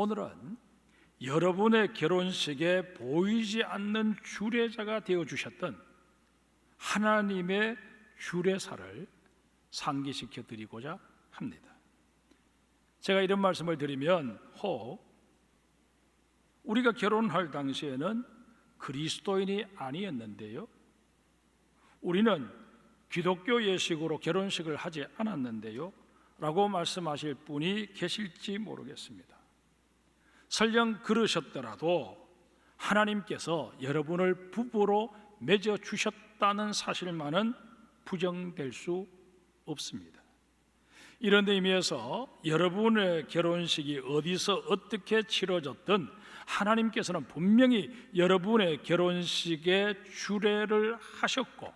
오늘은 여러분의 결혼식에 보이지 않는 주례자가 되어주셨던 하나님의 주례사를 상기시켜 드리고자 합니다. 제가 이런 말씀을 드리면 혹 우리가 결혼할 당시에는 그리스도인이 아니었는데요, 우리는 기독교 예식으로 결혼식을 하지 않았는데요 라고 말씀하실 분이 계실지 모르겠습니다. 설령 그러셨더라도 하나님께서 여러분을 부부로 맺어 주셨다는 사실만은 부정될 수 없습니다. 이런 의미에서 여러분의 결혼식이 어디서 어떻게 치러졌든 하나님께서는 분명히 여러분의 결혼식에 주례를 하셨고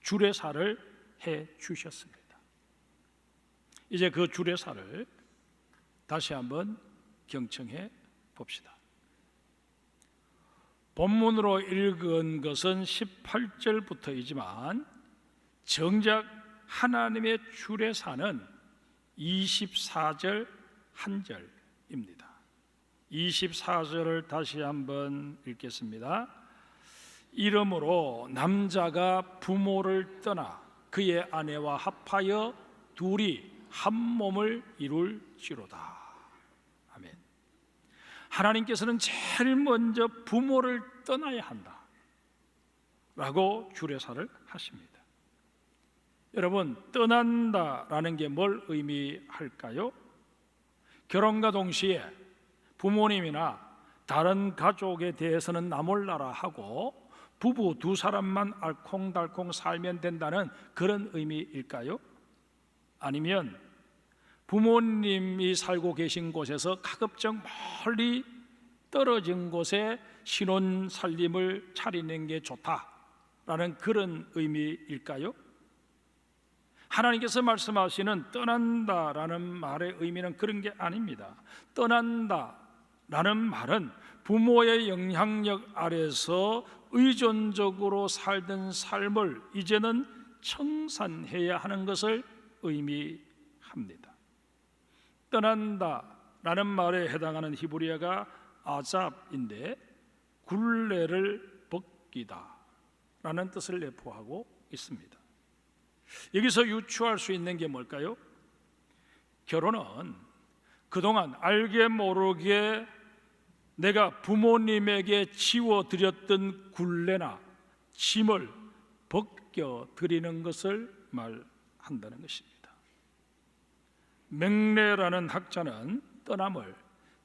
주례사를 해 주셨습니다. 이제 그 주례사를 다시 한번 경청해 봅시다. 본문으로 읽은 것은 18절부터이지만 정작 하나님의 주례사는 24절 1절입니다. 24절을 다시 한번 읽겠습니다. 이러므로 남자가 부모를 떠나 그의 아내와 합하여 둘이 한 몸을 이룰지로다. 아멘. 하나님께서는 제일 먼저 부모를 떠나야 한다 라고 주례사를 하십니다. 여러분, 떠난다라는 게 뭘 의미할까요? 결혼과 동시에 부모님이나 다른 가족에 대해서는 나 몰라라 하고 부부 두 사람만 알콩달콩 살면 된다는 그런 의미일까요? 아니면 부모님이 살고 계신 곳에서 가급적 멀리 떨어진 곳에 신혼 살림을 차리는 게 좋다라는 그런 의미일까요? 하나님께서 말씀하시는 떠난다라는 말의 의미는 그런 게 아닙니다. 떠난다라는 말은 부모의 영향력 아래서 의존적으로 살던 삶을 이제는 청산해야 하는 것을 의미합니다. 떠난다라는 말에 해당하는 히브리어가 아잡인데 굴레를 벗기다 라는 뜻을 내포하고 있습니다. 여기서 유추할 수 있는 게 뭘까요? 결혼은 그동안 알게 모르게 내가 부모님에게 지워드렸던 굴레나 짐을 벗겨드리는 것을 말한다는 것입니다. 맹레라는 학자는 떠남을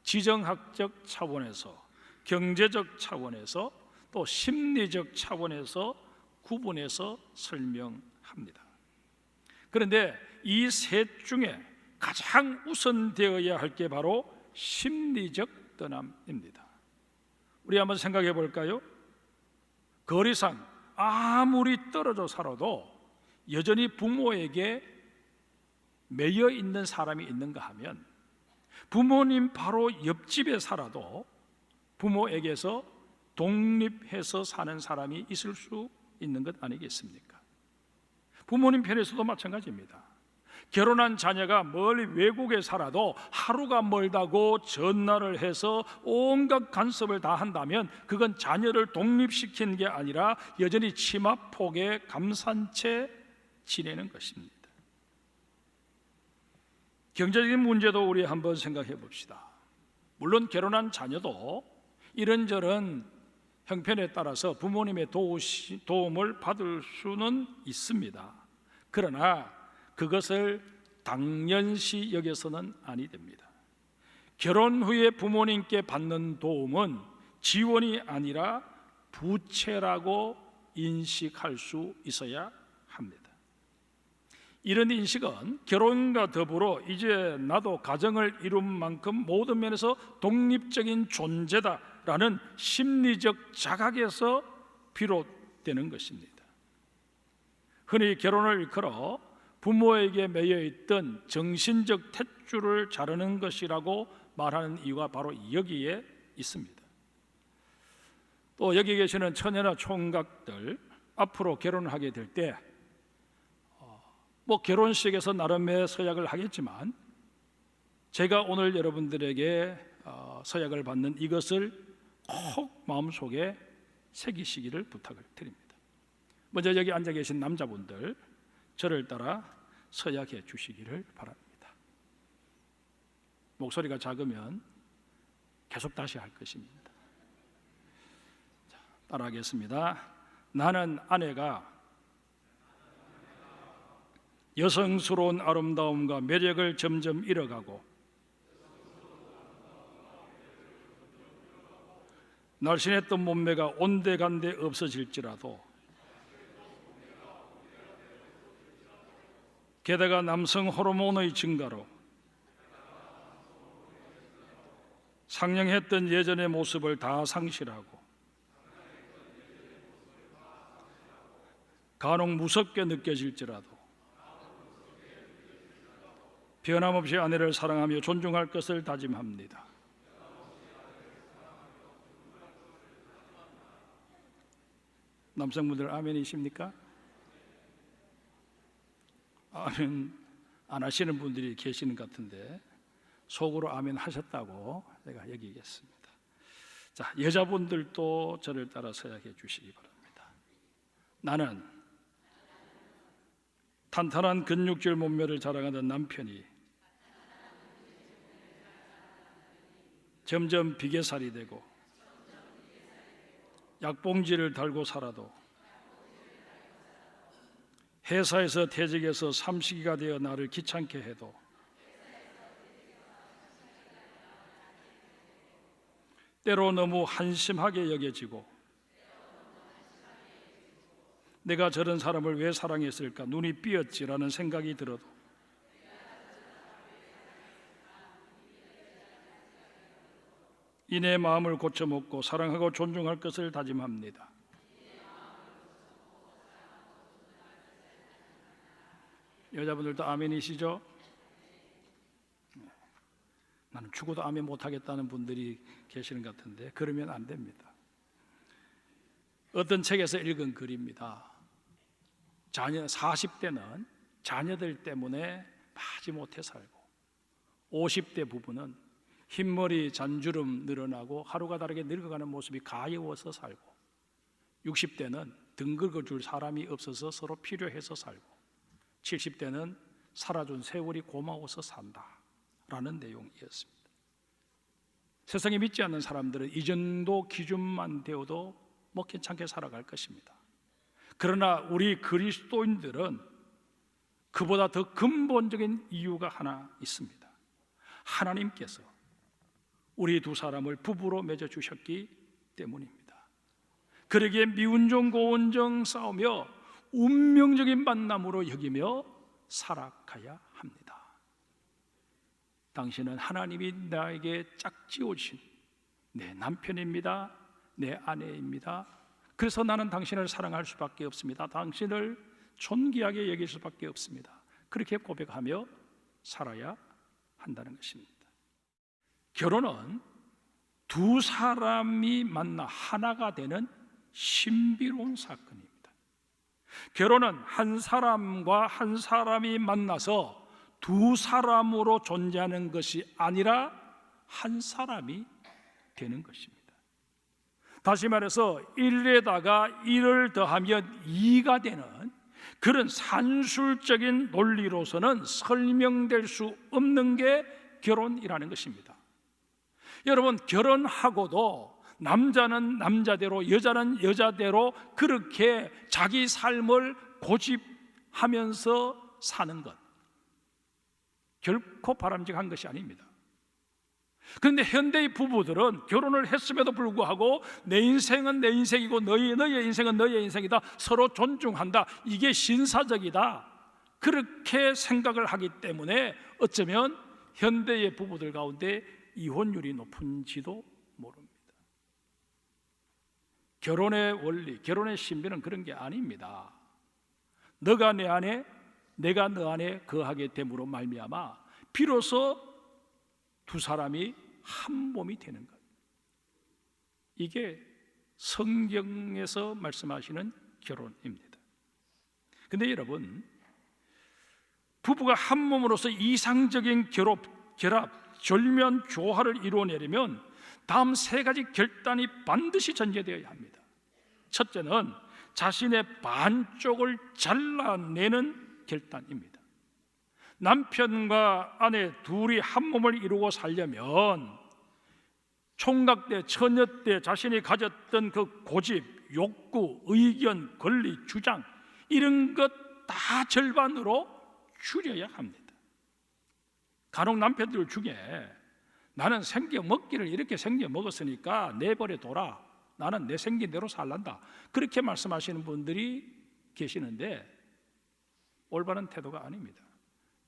지정학적 차원에서, 경제적 차원에서, 또 심리적 차원에서 구분해서 설명합니다. 그런데 이 셋 중에 가장 우선되어야 할 게 바로 심리적 떠남입니다. 우리 한번 생각해 볼까요? 거리상 아무리 떨어져 살아도 여전히 부모에게 매여 있는 사람이 있는가 하면, 부모님 바로 옆집에 살아도 부모에게서 독립해서 사는 사람이 있을 수 있는 것 아니겠습니까? 부모님 편에서도 마찬가지입니다. 결혼한 자녀가 멀리 외국에 살아도 하루가 멀다고 전화를 해서 온갖 간섭을 다 한다면 그건 자녀를 독립시키는 게 아니라 여전히 치마폭에 감싼 채 지내는 것입니다. 경제적인 문제도 우리 한번 생각해 봅시다. 물론 결혼한 자녀도 이런저런 형편에 따라서 부모님의 도움을 받을 수는 있습니다. 그러나 그것을 당연시 여겨서는 아니 됩니다. 결혼 후에 부모님께 받는 도움은 지원이 아니라 부채라고 인식할 수 있어야 합니다. 이런 인식은 결혼과 더불어 이제 나도 가정을 이룬 만큼 모든 면에서 독립적인 존재다라는 심리적 자각에서 비롯되는 것입니다. 흔히 결혼을 일컬어 부모에게 매여있던 정신적 탯줄을 자르는 것이라고 말하는 이유가 바로 여기에 있습니다. 또 여기 계시는 처녀나 총각들, 앞으로 결혼하게 될 때 결혼식에서 나름의 서약을 하겠지만 제가 오늘 여러분들에게 서약을 받는 이것을 꼭 마음속에 새기시기를 부탁을 드립니다. 먼저 여기 앉아 계신 남자분들, 저를 따라 서약해 주시기를 바랍니다. 목소리가 작으면 계속 다시 할 것입니다. 자, 따라하겠습니다. 나는 아내가 여성스러운 아름다움과 매력을 점점 잃어가고 날씬했던 몸매가 온데간데 없어질지라도 게다가 남성 호르몬의 증가로 상냥했던 예전의 모습을 다 상실하고 간혹 무섭게 느껴질지라도 변함없이 아내를 사랑하며 존중할 것을 다짐합니다. 남성분들 아멘이십니까? 아멘 안 하시는 분들이 계시는 것 같은데 속으로 아멘 하셨다고 제가 여기겠습니다. 자, 여자분들도 저를 따라 서약해 주시기 바랍니다. 나는 탄탄한 근육질 몸매를 자랑하던 남편이 점점 비계살이 되고 약봉지를 달고 살아도 회사에서 퇴직해서 삼식이가 되어 나를 귀찮게 해도 때로 너무 한심하게 여겨지고 내가 저런 사람을 왜 사랑했을까 눈이 삐었지라는 생각이 들어도 이내 마음을 고쳐먹고 사랑하고 존중할 것을 다짐합니다. 여자분들도 아멘이시죠? 나는 죽어도 아멘 못하겠다는 분들이 계시는 것 같은데 그러면 안 됩니다. 어떤 책에서 읽은 글입니다. 40대는 자녀들 때문에 마지 못해 살고 50대 부부는 흰머리 잔주름 늘어나고 하루가 다르게 늙어가는 모습이 가여워서 살고 60대는 등 긁어줄 사람이 없어서 서로 필요해서 살고 70대는 살아준 세월이 고마워서 산다라는 내용이었습니다. 세상에 믿지 않는 사람들은 이 정도 기준만 되어도 뭐 괜찮게 살아갈 것입니다. 그러나 우리 그리스도인들은 그보다 더 근본적인 이유가 하나 있습니다. 하나님께서 우리 두 사람을 부부로 맺어주셨기 때문입니다. 그러기에 미운정 고운정 싸우며 운명적인 만남으로 여기며 살아가야 합니다. 당신은 하나님이 나에게 짝지어주신 내 남편입니다. 내 아내입니다. 그래서 나는 당신을 사랑할 수밖에 없습니다. 당신을 존귀하게 여길 수밖에 없습니다. 그렇게 고백하며 살아야 한다는 것입니다. 결혼은 두 사람이 만나 하나가 되는 신비로운 사건입니다. 결혼은 한 사람과 한 사람이 만나서 두 사람으로 존재하는 것이 아니라 한 사람이 되는 것입니다. 다시 말해서 1에다가 1을 더하면 2가 되는 그런 산술적인 논리로서는 설명될 수 없는 게 결혼이라는 것입니다. 여러분, 결혼하고도 남자는 남자대로 여자는 여자대로 그렇게 자기 삶을 고집하면서 사는 것 결코 바람직한 것이 아닙니다. 그런데 현대의 부부들은 결혼을 했음에도 불구하고 내 인생은 내 인생이고 너의 인생은 너의 인생이다, 서로 존중한다, 이게 신사적이다, 그렇게 생각을 하기 때문에 어쩌면 현대의 부부들 가운데 이혼율이 높은지도 모릅니다. 결혼의 원리, 결혼의 신비는 그런 게 아닙니다. 너가 내 안에 내가 너 안에 거하게 됨으로 말미암아 비로소 두 사람이 한 몸이 되는 것, 이게 성경에서 말씀하시는 결혼입니다. 그런데 여러분, 부부가 한 몸으로서 이상적인 결합, 절묘한 조화를 이루어내려면 다음 세 가지 결단이 반드시 전제되어야 합니다. 첫째는 자신의 반쪽을 잘라내는 결단입니다. 남편과 아내 둘이 한 몸을 이루고 살려면 총각 때, 처녀 때 자신이 가졌던 그 고집, 욕구, 의견, 권리, 주장 이런 것 다 절반으로 줄여야 합니다. 간혹 남편들 중에 나는 생겨 먹기를 이렇게 생겨 먹었으니까 내버려 둬라, 나는 내 생긴 대로 살란다, 그렇게 말씀하시는 분들이 계시는데 올바른 태도가 아닙니다.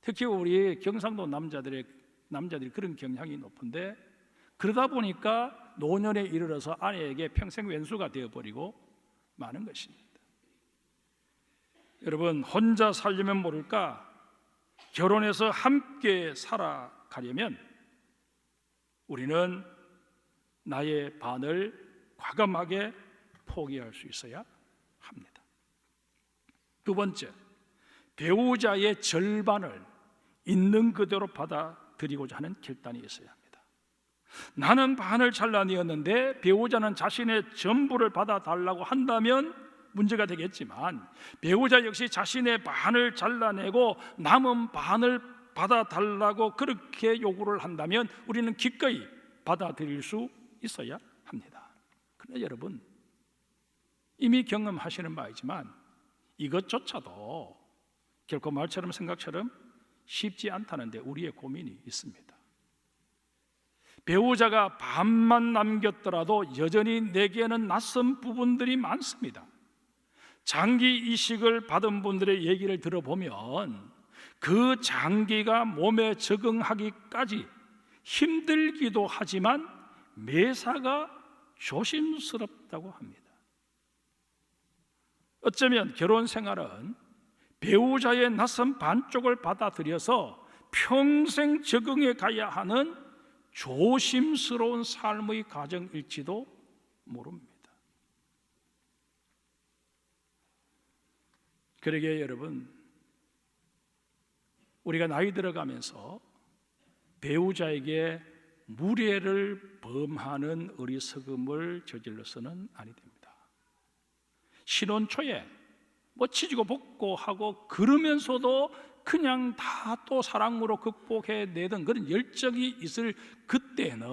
특히 우리 경상도 남자들이 그런 경향이 높은데 그러다 보니까 노년에 이르러서 아내에게 평생 왼수가 되어버리고 마는 것입니다. 여러분, 혼자 살려면 모를까 결혼해서 함께 살아가려면 우리는 나의 반을 과감하게 포기할 수 있어야 합니다. 두 번째, 배우자의 절반을 있는 그대로 받아들이고자 하는 결단이 있어야 합니다. 나는 반을 잘라내었는데 배우자는 자신의 전부를 받아달라고 한다면 문제가 되겠지만, 배우자 역시 자신의 반을 잘라내고 남은 반을 받아달라고 그렇게 요구를 한다면 우리는 기꺼이 받아들일 수 있어야 합니다. 그러나 여러분, 이미 경험하시는 바이지만 이것조차도 결코 말처럼 생각처럼 쉽지 않다는데 우리의 고민이 있습니다. 배우자가 반만 남겼더라도 여전히 내게는 낯선 부분들이 많습니다. 장기 이식을 받은 분들의 얘기를 들어보면 그 장기가 몸에 적응하기까지 힘들기도 하지만 매사가 조심스럽다고 합니다. 어쩌면 결혼 생활은 배우자의 낯선 반쪽을 받아들여서 평생 적응해 가야 하는 조심스러운 삶의 과정일지도 모릅니다. 그러기에 여러분, 우리가 나이 들어가면서 배우자에게 무례를 범하는 어리석음을 저질러서는 아니 됩니다. 신혼 초에 치지고 볶고 하고 그러면서도 그냥 다 또 사랑으로 극복해내던 그런 열정이 있을 그때는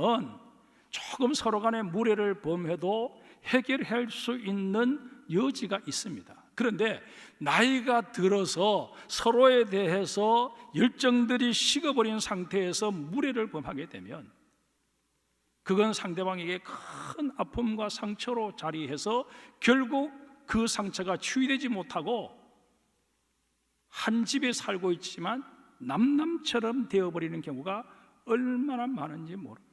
조금 서로 간에 무례를 범해도 해결할 수 있는 여지가 있습니다. 그런데 나이가 들어서 서로에 대해서 열정들이 식어버린 상태에서 무례를 범하게 되면 그건 상대방에게 큰 아픔과 상처로 자리해서 결국 그 상처가 치유되지 못하고 한 집에 살고 있지만 남남처럼 되어버리는 경우가 얼마나 많은지 모릅니다.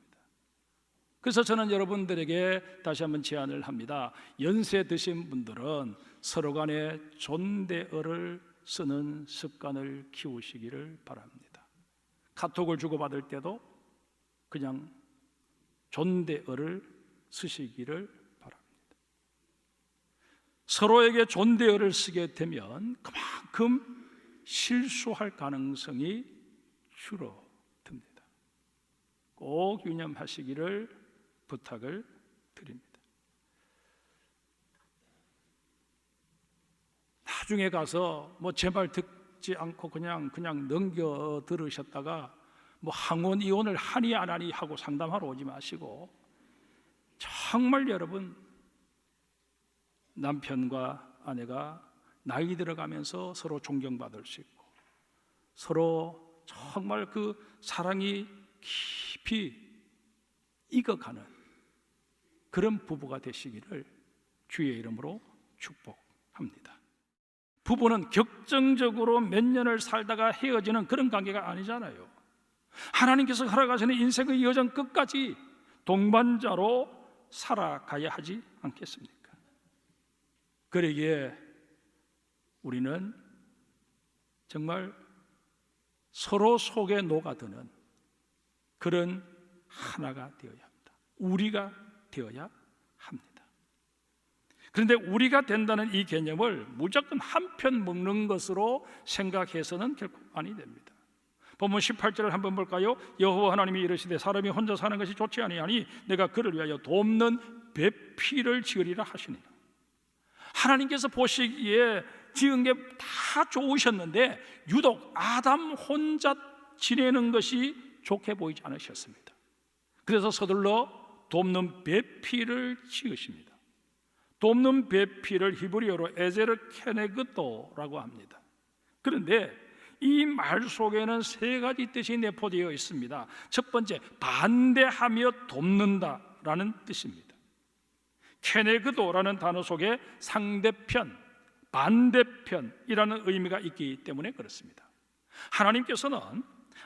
그래서 저는 여러분들에게 다시 한번 제안을 합니다. 연세 드신 분들은 서로 간에 존대어를 쓰는 습관을 키우시기를 바랍니다. 카톡을 주고받을 때도 그냥 존대어를 쓰시기를 바랍니다. 서로에게 존대어를 쓰게 되면 그만큼 실수할 가능성이 줄어듭니다. 꼭 유념하시기를 부탁을 드립니다. 나중에 가서 제 말 듣지 않고 그냥 넘겨 들으셨다가 항원 이혼을 하니 안 하니 하고 상담하러 오지 마시고, 정말 여러분, 남편과 아내가 나이 들어가면서 서로 존경받을 수 있고 서로 정말 그 사랑이 깊이 익어가는 그런 부부가 되시기를 주의 이름으로 축복합니다. 부부는 격정적으로 몇 년을 살다가 헤어지는 그런 관계가 아니잖아요. 하나님께서 허락하시는 인생의 여정 끝까지 동반자로 살아가야 하지 않겠습니까? 그러기에 우리는 정말 서로 속에 녹아드는 그런 하나가 되어야 합니다. 우리가 되어야 합니다. 그런데 우리가 된다는 이 개념을 무조건 한편 먹는 것으로 생각해서는 결코 아니 됩니다. 본문 18절을 한번 볼까요? 여호와 하나님이 이르시되 사람이 혼자 사는 것이 좋지 아니하니 내가 그를 위하여 돕는 배필을 지으리라 하시니라. 하나님께서 보시기에 지은 게 다 좋으셨는데 유독 아담 혼자 지내는 것이 좋게 보이지 않으셨습니다. 그래서 서둘러 돕는 배필을 지으십니다. 돕는 배필을 히브리어로 에제르 케네그도라고 합니다. 그런데 이 말 속에는 세 가지 뜻이 내포되어 있습니다. 첫 번째, 반대하며 돕는다라는 뜻입니다. 케네그도라는 단어 속에 상대편, 반대편이라는 의미가 있기 때문에 그렇습니다. 하나님께서는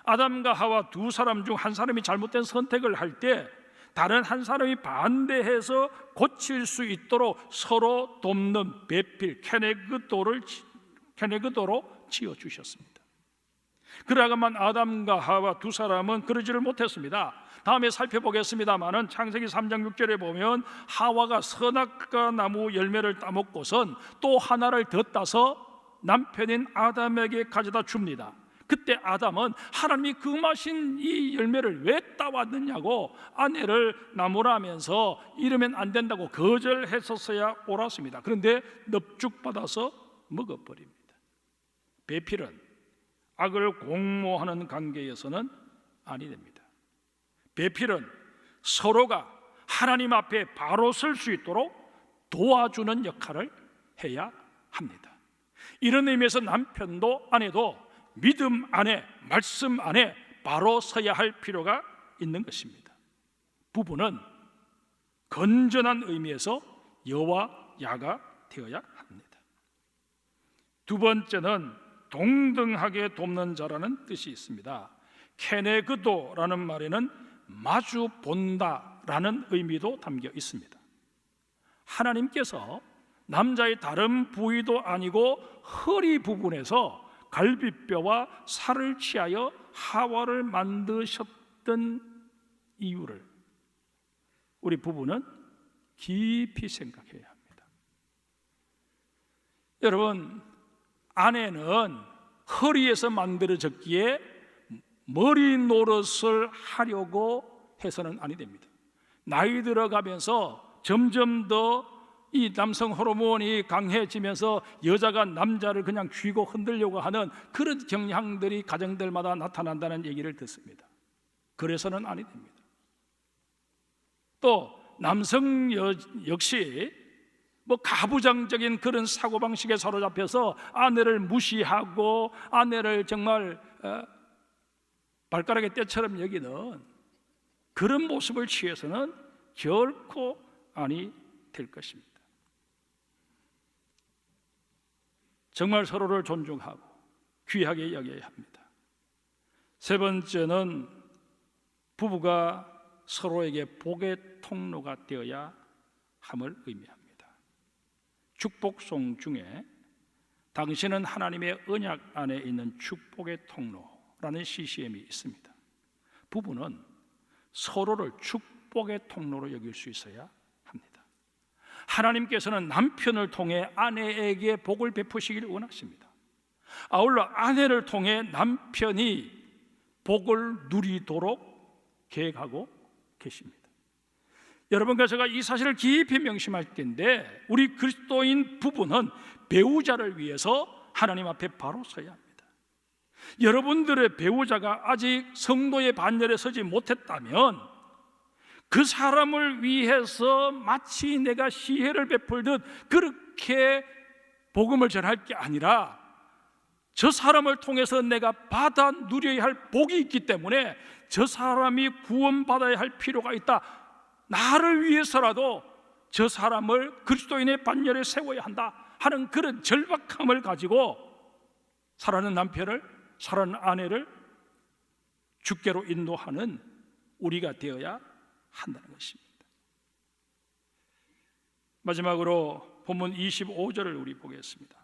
아담과 하와 두 사람 중 한 사람이 잘못된 선택을 할 때 다른 한 사람이 반대해서 고칠 수 있도록 서로 돕는 배필 케네그도로 지어주셨습니다. 그러다만 아담과 하와 두 사람은 그러지를 못했습니다. 다음에 살펴보겠습니다마는 창세기 3장 6절에 보면 하와가 선악과 나무 열매를 따먹고선 또 하나를 더 따서 남편인 아담에게 가져다 줍니다. 그때 아담은 하나님이 금하신 이 열매를 왜 따왔느냐고 아내를 나무라면서 이러면 안 된다고 거절했었어야 옳았습니다. 그런데 넙죽받아서 먹어버립니다. 배필은 악을 공모하는 관계에서는 아니 됩니다. 배필은 서로가 하나님 앞에 바로 설 수 있도록 도와주는 역할을 해야 합니다. 이런 의미에서 남편도 아내도 믿음 안에, 말씀 안에 바로 서야 할 필요가 있는 것입니다. 부부는 건전한 의미에서 여와 야가 되어야 합니다. 두 번째는 동등하게 돕는 자라는 뜻이 있습니다. 케네그도라는 말에는 마주 본다라는 의미도 담겨 있습니다. 하나님께서 남자의 다른 부위도 아니고 허리 부분에서 갈비뼈와 살을 취하여 하와를 만드셨던 이유를 우리 부부는 깊이 생각해야 합니다. 여러분, 아내는 허리에서 만들어졌기에 머리 노릇을 하려고 해서는 아니 됩니다. 나이 들어가면서 점점 더 이 남성 호르몬이 강해지면서 여자가 남자를 그냥 쥐고 흔들려고 하는 그런 경향들이 가정들마다 나타난다는 얘기를 듣습니다. 그래서는 아니 됩니다. 또 남성 역시 가부장적인 그런 사고방식에 사로잡혀서 아내를 무시하고 아내를 정말 발가락의 때처럼 여기는 그런 모습을 취해서는 결코 아니 될 것입니다. 정말 서로를 존중하고 귀하게 여겨야 합니다. 세 번째는 부부가 서로에게 복의 통로가 되어야 함을 의미합니다. 축복송 중에 당신은 하나님의 언약 안에 있는 축복의 통로라는 CCM이 있습니다. 부부는 서로를 축복의 통로로 여길 수 있어야 합니다. 하나님께서는 남편을 통해 아내에게 복을 베푸시길 원하십니다. 아울러 아내를 통해 남편이 복을 누리도록 계획하고 계십니다. 여러분과 제가 이 사실을 깊이 명심할 텐데 우리 그리스도인 부부는 배우자를 위해서 하나님 앞에 바로 서야 합니다. 여러분들의 배우자가 아직 성도의 반열에 서지 못했다면 그 사람을 위해서 마치 내가 시혜를 베풀듯 그렇게 복음을 전할 게 아니라 저 사람을 통해서 내가 받아 누려야 할 복이 있기 때문에 저 사람이 구원받아야 할 필요가 있다. 나를 위해서라도 저 사람을 그리스도인의 반열에 세워야 한다 하는 그런 절박함을 가지고 사랑하는 남편을, 사랑하는 아내를 주께로 인도하는 우리가 되어야 한다는 것입니다. 마지막으로 본문 25절을 우리 보겠습니다.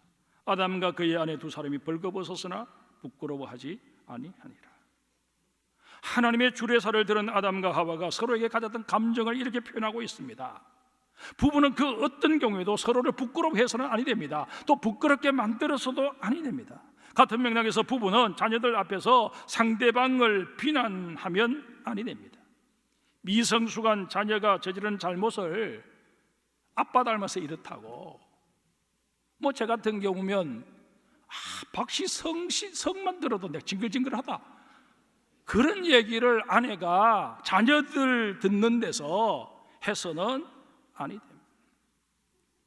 아담과 그의 아내 두 사람이 벌거벗었으나 부끄러워하지 아니하니라. 하나님의 주례사를 들은 아담과 하와가 서로에게 가졌던 감정을 이렇게 표현하고 있습니다. 부부는 그 어떤 경우에도 서로를 부끄러워해서는 아니 됩니다. 또 부끄럽게 만들어서도 아니 됩니다. 같은 맥락에서 부부는 자녀들 앞에서 상대방을 비난하면 아니 됩니다. 미성숙한 자녀가 저지른 잘못을 아빠 닮아서 이렇다고, 뭐 제 같은 경우면 박씨 성만 들어도 내가 징글징글하다, 그런 얘기를 아내가 자녀들 듣는 데서 해서는 아니 됩니다.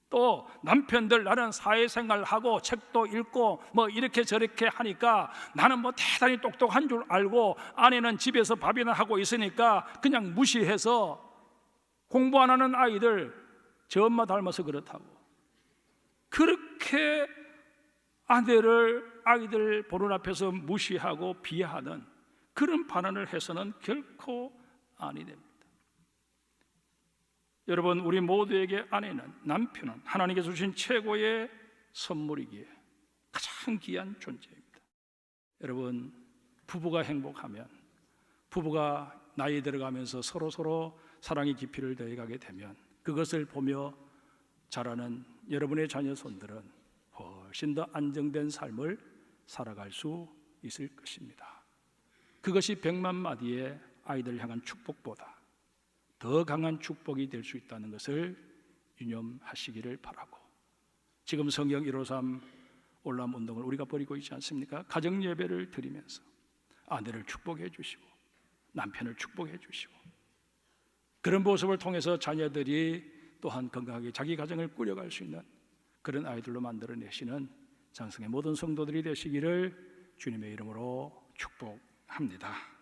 또 남편들 나는 사회생활하고 책도 읽고 뭐 이렇게 저렇게 하니까 나는 뭐 대단히 똑똑한 줄 알고 아내는 집에서 밥이나 하고 있으니까 그냥 무시해서 공부 안 하는 아이들 저 엄마 닮아서 그렇다고, 그렇게 아내를 아이들 보는 앞에서 무시하고 비하하는 그런 반응을 해서는 결코 아니 됩니다. 여러분, 우리 모두에게 아내는, 남편은 하나님께서 주신 최고의 선물이기에 가장 귀한 존재입니다. 여러분, 부부가 행복하면, 부부가 나이 들어가면서 서로 사랑의 깊이를 더해가게 되면 그것을 보며 자라는 여러분의 자녀 손들은 훨씬 더 안정된 삶을 살아갈 수 있을 것입니다. 그것이 100만 마디의 아이들을 향한 축복보다 더 강한 축복이 될 수 있다는 것을 유념하시기를 바라고, 지금 성경 153 올람 운동을 우리가 벌이고 있지 않습니까? 가정 예배를 드리면서 아내를 축복해 주시고 남편을 축복해 주시고, 그런 모습을 통해서 자녀들이 또한 건강하게 자기 가정을 꾸려갈 수 있는 그런 아이들로 만들어내시는 장성의 모든 성도들이 되시기를 주님의 이름으로 축복합니다.